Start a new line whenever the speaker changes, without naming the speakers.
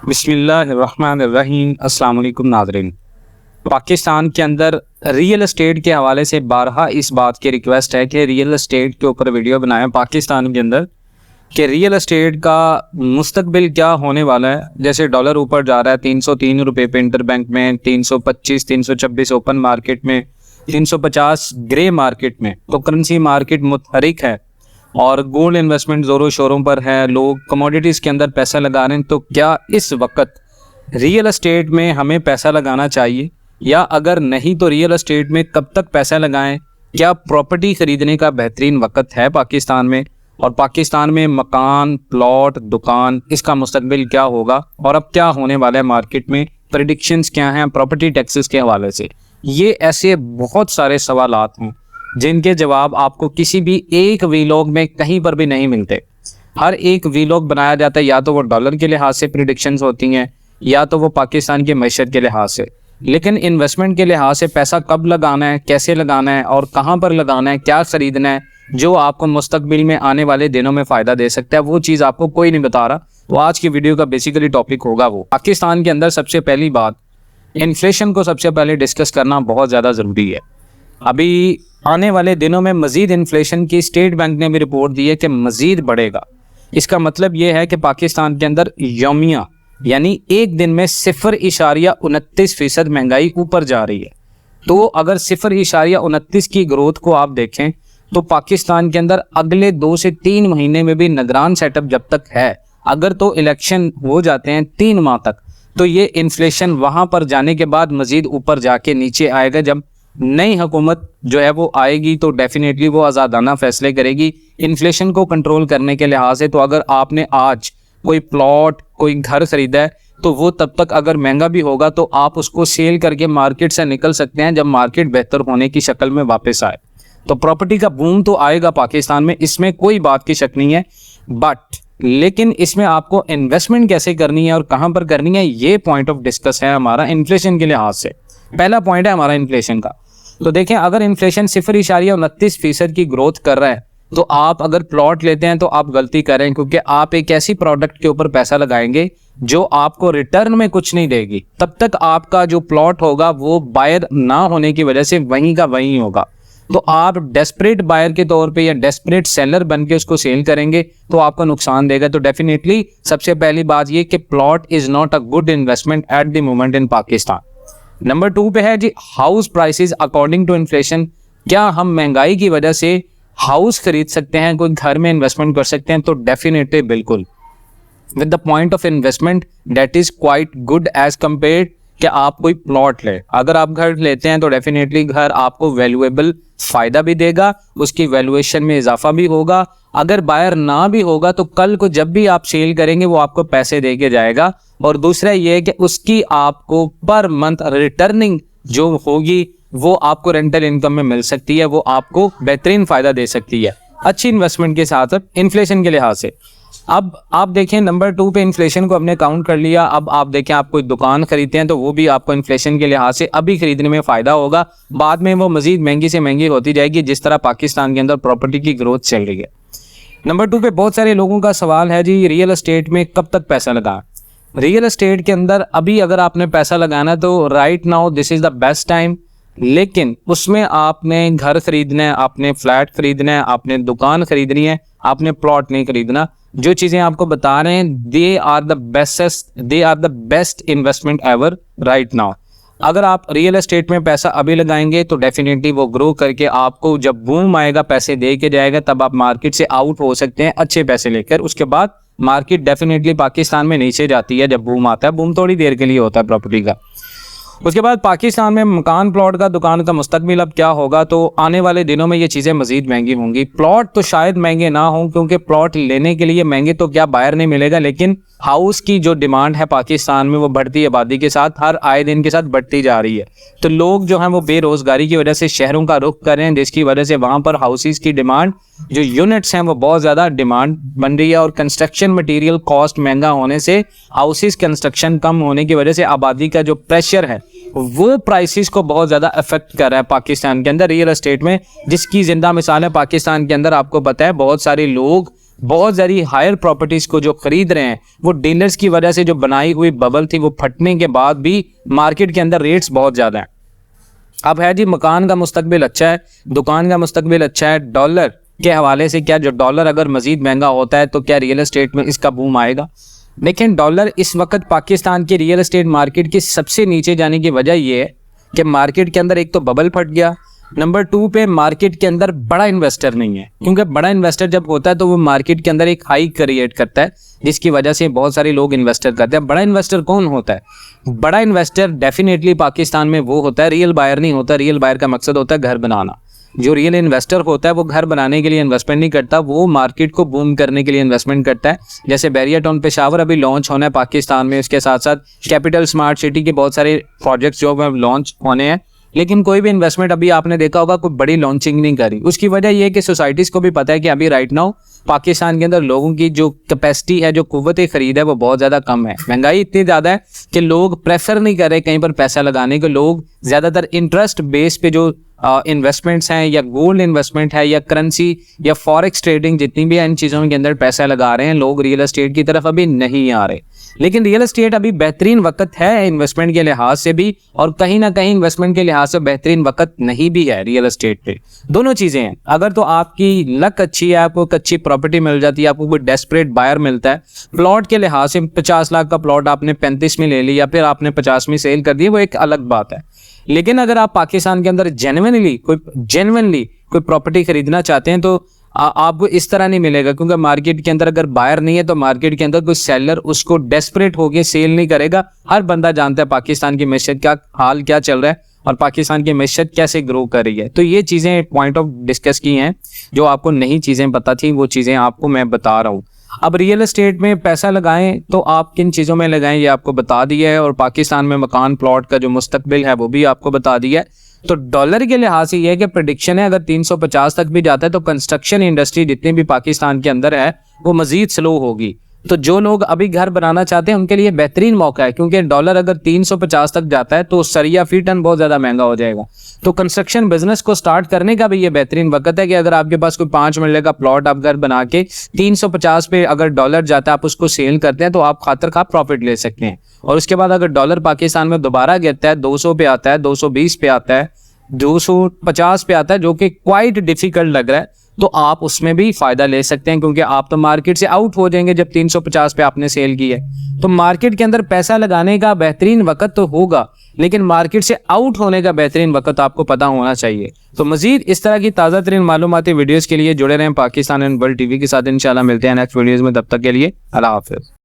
बिस्मिल्लाहिर्रहमानिर्रहीम। अस्सलाम वालेकुम नाज़रीन। पाकिस्तान के अंदर रियल एस्टेट के हवाले से बारहा इस बात की रिक्वेस्ट है कि रियल एस्टेट के ऊपर वीडियो बनाएं पाकिस्तान के अंदर, कि रियल एस्टेट का मुस्तकबिल क्या होने वाला है। जैसे डॉलर ऊपर जा रहा है 303 रुपये पे इंटरबैंक में, 325 326 ओपन मार्केट में, 350 ग्रे मार्केट में, तो करेंसी मार्केट मुतहरिक है और गोल्ड इन्वेस्टमेंट जोरों शोरों पर है। लोग कमोडिटीज़ के अंदर पैसा लगा रहे हैं। तो क्या इस वक्त रियल एस्टेट में हमें पैसा लगाना चाहिए, या अगर नहीं तो रियल एस्टेट में कब तक पैसा लगाएं? क्या प्रॉपर्टी ख़रीदने का बेहतरीन वक्त है पाकिस्तान में? और पाकिस्तान में मकान, प्लॉट, दुकान, इसका मुस्तकबिल क्या होगा और अब क्या होने वाला है मार्केट में? प्रेडिक्शंस क्या हैं प्रॉपर्टी टैक्सेस के हवाले से? ये ऐसे बहुत सारे सवालात हैं जिनके जवाब आपको किसी भी एक वीलॉग में कहीं पर भी नहीं मिलते। हर एक वीलॉग बनाया जाता है या तो वो डॉलर के लिहाज से प्रेडिक्शंस होती हैं, या तो वो पाकिस्तान की मैशत के लिहाज से। लेकिन इन्वेस्टमेंट के लिहाज से पैसा कब लगाना है, कैसे लगाना है और कहाँ पर लगाना है, क्या ख़रीदना है, जो आपको मुस्तकबिल में आने वाले दिनों में फ़ायदा दे सकता है, वो चीज़ आपको कोई नहीं बता रहा। तो आज की वीडियो का बेसिकली टॉपिक होगा वो पाकिस्तान के अंदर सबसे पहली बात, इन्फ्लेशन को सबसे पहले डिस्कस करना बहुत ज़्यादा ज़रूरी है। अभी आने वाले दिनों में मज़ीद इन्फ्लेशन की स्टेट बैंक ने भी रिपोर्ट दी है कि मज़ीद बढ़ेगा। इसका मतलब ये है कि पाकिस्तान के अंदर यौमिया यानी एक दिन में 0.29% महंगाई ऊपर जा रही है। तो अगर 0.29 की ग्रोथ को आप देखें तो पाकिस्तान के अंदर अगले 2 से 3 महीने में भी निगरान सेटअप जब तक है, अगर तो इलेक्शन हो जाते हैं 3 माह तक, तो ये इन्फ्लेशन वहाँ पर जाने के बाद मज़ीद ऊपर जाके नीचे आएगा। जब नई हुकूमत जो है वो आएगी तो डेफिनेटली वो आज़ादाना फैसले करेगी इन्फ्लेशन को कंट्रोल करने के लिहाज से। तो अगर आपने आज कोई प्लॉट, कोई घर ख़रीदा है तो वो तब तक अगर महंगा भी होगा तो आप उसको सेल करके मार्केट से निकल सकते हैं जब मार्केट बेहतर होने की शक्ल में वापस आए। तो प्रॉपर्टी का बूम तो आएगा पाकिस्तान में, इसमें कोई बात की शक नहीं है। लेकिन इसमें आपको इन्वेस्टमेंट कैसे करनी है और कहाँ पर करनी है, ये पॉइंट ऑफ डिस्कस है हमारा इन्फ्लेशन के लिहाज से। पहला पॉइंट है हमारा इन्फ्लेशन का। तो देखें, अगर इन्फ्लेशन 0.29% की ग्रोथ कर रहा है तो आप अगर प्लॉट लेते हैं तो आप गलती कर रहे हैं, क्योंकि आप एक ऐसी प्रोडक्ट के ऊपर पैसा लगाएंगे जो आपको रिटर्न में कुछ नहीं देगी। तब तक आपका जो प्लॉट होगा वो बायर ना होने की वजह से वहीं का वहीं होगा। तो आप डेस्परेट बायर के तौर पे या डेस्परेट सेलर बन के उसको सेल करेंगे तो आपको नुकसान देगा। तो डेफिनेटली सबसे पहली बात ये कि plot is not a good investment at the moment in Pakistan. Number 2 पे है जी house prices according to inflation. क्या हम महंगाई की वजह से हाउस खरीद सकते हैं, कोई घर में इन्वेस्टमेंट कर सकते हैं? तो डेफिनेटली बिल्कुल, with the point of investment that is quite good as compared कि आप कोई प्लॉट ले। अगर आप घर लेते हैं तो डेफिनेटली घर आपको वैल्यूएबल फ़ायदा भी देगा, उसकी वैल्यूएशन में इजाफा भी होगा। अगर बायर ना भी होगा तो कल को जब भी आप सेल करेंगे वो आपको पैसे दे के जाएगा। और दूसरा ये है कि उसकी आपको पर मंथ रिटर्निंग जो होगी वो आपको रेंटल इनकम में मिल सकती है, वो आपको बेहतरीन फ़ायदा दे सकती है अच्छी इन्वेस्टमेंट के साथ इन्फ्लेशन के लिहाज से। अब आप देखें, नंबर 2 पे इन्फ्लेशन को हमने काउंट कर लिया। अब आप देखें, आप कोई दुकान खरीदते हैं तो वो भी आपको इन्फ्लेशन के लिहाज से अभी खरीदने में फ़ायदा होगा, बाद में वो मज़ीद महंगी से महंगी होती जाएगी जिस तरह पाकिस्तान के अंदर प्रॉपर्टी की ग्रोथ चल रही है। नंबर 2 पे बहुत सारे लोगों का सवाल है जी रियल एस्टेट में कब तक पैसा लगाएं। रियल एस्टेट के अंदर अभी अगर आपने पैसा लगाना तो right now this is the best time. लेकिन उसमें आपने घर खरीदना है, आपने फ्लैट खरीदना है, आपने दुकान खरीदनी है, आपने प्लॉट नहीं खरीदना। जो चीज़ें आपको बता रहे हैं they are the best investment ever right now. अगर आप रियल एस्टेट में पैसा अभी लगाएंगे तो डेफिनेटली वो ग्रो करके आपको जब बूम आएगा पैसे दे के जाएगा, तब आप मार्केट से आउट हो सकते हैं अच्छे पैसे लेकर। उसके बाद मार्केट डेफिनेटली पाकिस्तान में नीचे जाती है जब बूम आता है। बूम थोड़ी देर के लिए होता है प्रॉपर्टी का। उसके बाद पाकिस्तान में मकान, प्लॉट का, दुकान का मुस्तकबिल अब क्या होगा? तो आने वाले दिनों में ये चीज़ें मज़ीद महंगी होंगी। प्लॉट तो शायद महंगे ना हों, क्योंकि प्लॉट लेने के लिए महंगे तो क्या बायर नहीं मिलेगा, लेकिन हाउस की जो डिमांड है पाकिस्तान में वो बढ़ती आबादी के साथ हर आए दिन के साथ बढ़ती जा रही है। तो लोग जो हैं वो बेरोज़गारी की वजह से शहरों का रुख कर रहे हैं, जिसकी वजह से वहाँ पर हाउसेस की डिमांड, जो यूनिट्स हैं वो बहुत ज़्यादा डिमांड बन रही है। और कंस्ट्रक्शन मटेरियल कॉस्ट महंगा होने से, हाउसेस कंस्ट्रक्शन कम होने की वजह से आबादी का जो प्रेशर है वो प्राइसेस को बहुत ज़्यादा अफेक्ट कर रहा है पाकिस्तान के अंदर रियल एस्टेट में, जिसकी जिंदा मिसाल है पाकिस्तान के अंदर। आपको पता है बहुत सारे लोग बहुत सारी हायर प्रॉपर्टीज को जो खरीद रहे हैं वो डीलर्स की वजह से जो बनाई हुई बबल थी वो फटने के बाद भी मार्केट के अंदर रेट्स बहुत ज़्यादा हैं। अब है जी, मकान का मुस्तकबिल अच्छा है, दुकान का मुस्तकबिल अच्छा है, डॉलर के हवाले से क्या, जो डॉलर अगर मजीद महंगा होता है तो क्या रियल एस्टेट में इसका बूम आएगा? लेकिन डॉलर इस वक्त पाकिस्तान के रियल एस्टेट मार्केट के सबसे नीचे जाने की वजह यह है कि मार्केट के अंदर एक तो बबल फट गया, नंबर 2 पे मार्केट के अंदर बड़ा इन्वेस्टर नहीं है, क्योंकि बड़ा इन्वेस्टर जब होता है तो वो मार्केट के अंदर एक हाई क्रिएट करता है जिसकी वजह से बहुत सारे लोग इन्वेस्टर करते हैं। बड़ा इन्वेस्टर कौन होता है? बड़ा इन्वेस्टर डेफिनेटली पाकिस्तान में वो होता है, रियल बायर नहीं होता। रियल बायर का मकसद होता है घर बनाना। जो रियल इन्वेस्टर होता है वो घर बनाने के लिए इन्वेस्टमेंट नहीं करता, वो मार्केट को बूम करने के लिए इन्वेस्टमेंट करता है। जैसे बैरियर टाउन पेशावर अभी लॉन्च होना है पाकिस्तान में, उसके साथ साथ कैपिटल स्मार्ट सिटी के बहुत सारे प्रोजेक्ट्स जो है लॉन्च होने हैं, लेकिन कोई भी इन्वेस्टमेंट अभी आपने देखा होगा कोई बड़ी लॉन्चिंग नहीं करी। उसकी वजह यह है कि सोसाइटीज़ को भी पता है कि अभी राइट नाउ पाकिस्तान के अंदर लोगों की जो कैपेसिटी है, जो कुव्वत खरीद है वो बहुत ज़्यादा कम है। महंगाई इतनी ज़्यादा है कि लोग प्रेफर नहीं कर रहे कहीं पर पैसा लगाने को। लोग ज़्यादातर इंटरेस्ट बेस पे जो इन्वेस्टमेंट्स हैं, या गोल्ड इन्वेस्टमेंट है, या करेंसी, या फॉरेक्स ट्रेडिंग, जितनी भी इन चीज़ों के अंदर पैसा लगा रहे हैं लोग, रियल एस्टेट की तरफ अभी नहीं आ रहे। लेकिन रियल एस्टेट अभी बेहतरीन वक्त है इन्वेस्टमेंट के लिहाज से भी, और कहीं ना कहीं इन्वेस्टमेंट के लिहाज से बेहतरीन वक्त नहीं भी है रियल एस्टेट पे। दोनों चीज़ें हैं। अगर तो आपकी लक अच्छी है, आपको एक अच्छी प्रॉपर्टी मिल जाती है, आपको कोई डेस्परेट बायर मिलता है, प्लॉट के लिहाज से 50 लाख का प्लॉट आपने 35 में ले लिया, फिर आपने 50 में सेल कर दिया, वो एक अलग बात है। लेकिन अगर आप पाकिस्तान के अंदर जेन्युइनली कोई प्रॉपर्टी खरीदना चाहते हैं तो आपको इस तरह नहीं मिलेगा, क्योंकि मार्केट के अंदर अगर बायर नहीं है तो मार्केट के अंदर कोई सेलर उसको डेस्परेट होके सेल नहीं करेगा। हर बंदा जानता है पाकिस्तान की मैशत का हाल क्या चल रहा है और पाकिस्तान की मैशत कैसे ग्रो कर रही है। तो ये चीज़ें पॉइंट ऑफ डिस्कस की हैं, जो आपको नई चीज़ें पता थी वो चीज़ें आपको मैं बता रहा हूँ। अब रियल एस्टेट में पैसा लगाएं तो आप किन चीज़ों में लगाएं ये आपको बता दिया है, और पाकिस्तान में मकान प्लॉट का जो मुस्तकबिल है वो भी आपको बता दिया है। तो डॉलर के लिहाज से ये है कि प्रेडिक्शन है अगर 350 तक भी जाता है तो कंस्ट्रक्शन इंडस्ट्री जितनी भी पाकिस्तान के अंदर है वो मजीद स्लो होगी। तो जो लोग अभी घर बनाना चाहते हैं उनके लिए बेहतरीन मौका है, क्योंकि डॉलर अगर 350 तक जाता है तो सरिया फी टन बहुत ज़्यादा महंगा हो जाएगा। तो कंस्ट्रक्शन बिजनेस को स्टार्ट करने का भी ये बेहतरीन वक्त है कि अगर आपके पास कोई 5 मरले का प्लॉट आप घर बना के 350 पे अगर डॉलर जाता है आप उसको सेल करते हैं तो आप खातर खा प्रॉफिट ले सकते हैं। और उसके बाद अगर डॉलर पाकिस्तान में दोबारा गिरता है, 200 पे आता है, 220 पे आता है, 250 पे आता है, जो कि क्वाइट डिफिकल्ट लग रहा है, तो आप उसमें भी फायदा ले सकते हैं, क्योंकि आप तो मार्केट से आउट हो जाएंगे जब 350 पे आपने सेल की है। तो मार्केट के अंदर पैसा लगाने का बेहतरीन वक्त तो होगा, लेकिन मार्केट से आउट होने का बेहतरीन वक्त आपको पता होना चाहिए। तो मजीद इस तरह की ताज़ा तरीन मालूमाती वीडियोज़ के लिए जुड़े रहें पाकिस्तान एंड वर्ल्ड टीवी के साथ। इंशाल्लाह मिलते हैं नेक्स्ट वीडियोज़ में, तब तक के लिए अल्लाह हाफिज़।